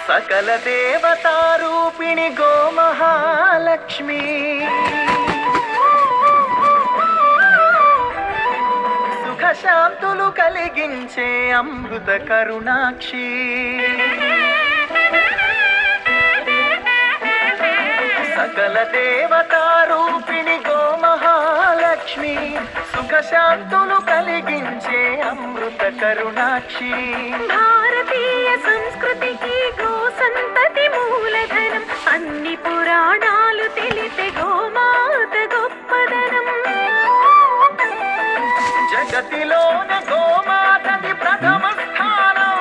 సకల దేవతారూపిణి గోమహాలక్ష్మి సుఖశాంతులు కలిగించే అమృత కరుణాక్షి సకల దేవతారూపిణి గోమహాలక్ష్మి సుఖశాంతులు కలిగించే అమృత కరుణాక్షి భారతీయ సంస్కృతికి గో సంతతి మూలధనం అన్ని పురాణాలు తెలిపే గోమాత గొప్పదనం జగతిలోన గోమాతది ప్రథమ స్థానం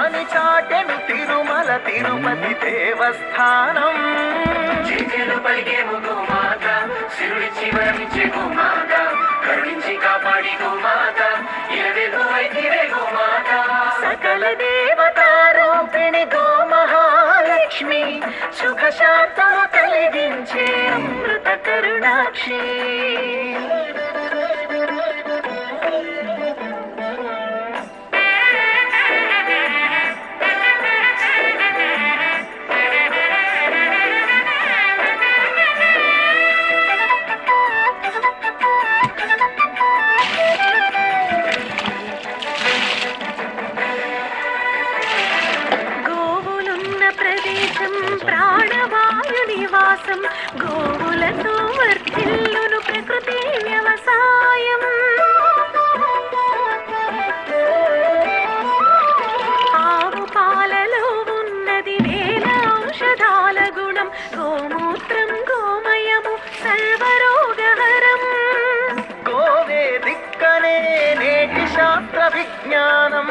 అని చాటెను తిరుమల తిరుపతి దేవస్థానం చేతులు పలికేము గోమాత శిరుడిచ్చి వరమిచ్చే గోమాత కరుణించి కాపాడి గోమాత ఇరవెల్లు వైద్యవే గోమాత సకల దేవతారూపిణి గోమహాలక్ష్మి సుఖశాంతులు కలిగించే అమృత కరుణాక్షి ప్రాణవాయు నివాసం గోవులతో వర్ధిల్లును ప్రకృతి వ్యవసాయం ఆవు పాలలో ఉన్నది వేల ఔషధాల గుణం గోమూత్రం గోమయము సర్వరోగహరం గోవే దిక్కనే నేటి శాస్త్ర విజ్ఞానం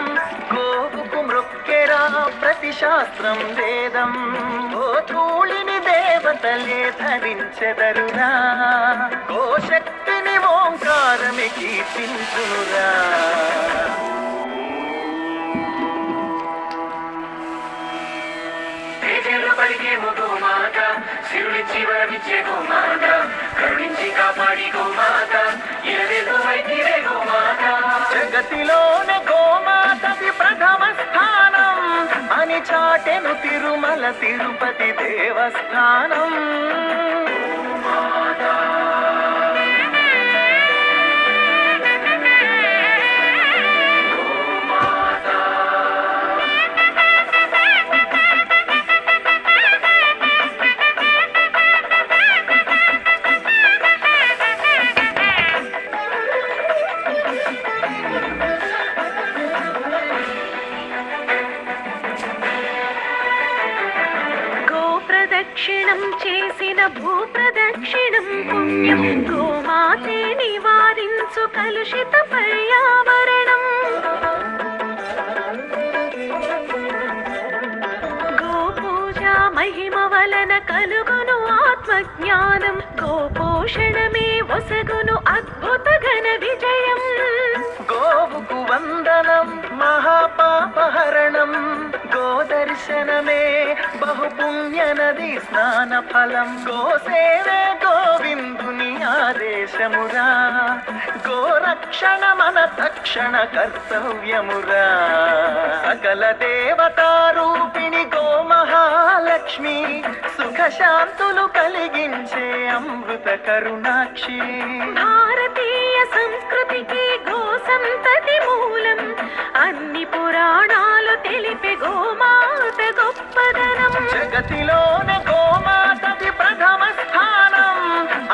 గోవుకు మృక్కెరా ప్రతి శాస్త్రం వేదం గోధూళిని దేవతలే ధరించెదరురా గోశక్తిని ఓంకారమి కీర్తించునురా చేతులు పలికేము గోమాత శిరుడిచ్చి వరమిచ్చే గోమాత కరుణించి కాపాడి గోమాత ఇరవెల్లు వైద్యవే గోమాత జగతిలోన గోమాతది ప్రథమ స్థానం అని చాటెను తిరుమల తిరుపతి దేవస్థానం ప్రదక్షిణం చేసిన భూప్రదక్షిణం పుణ్యం గోమాతే నివారించు కలుషిత పర్యావరణం గోపూజ మహిమ వలన కలుగును ఆత్మజ్ఞానం గోపోషణమే వసగును అద్భుత ఘన విజయం గోవుకు వందనం మహాపాపహరణం గోదర్శనమే బహుపుణ్య నది స్నాన ఫలం గోసేవే గోవిందుని ఆదేశమురా గోరక్షణ మన తక్షణ కర్తవ్యమురా సకల దేవతారూపిణి గోమహాలక్ష్మి సుఖశాంతులు కలిగించే అమృత కరుణాక్షి భారతీయ సంస్కృతికి గో సంతతి మూలం అన్ని పురాణాలు తెలిపే గోమాత గొప్పదనం జగతిలోన గోమాతది ప్రథమ స్థానం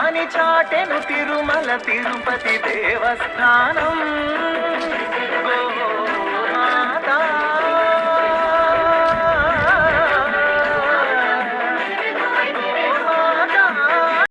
అని చాటెను తిరుమల తిరుపతి దేవస్థానం గో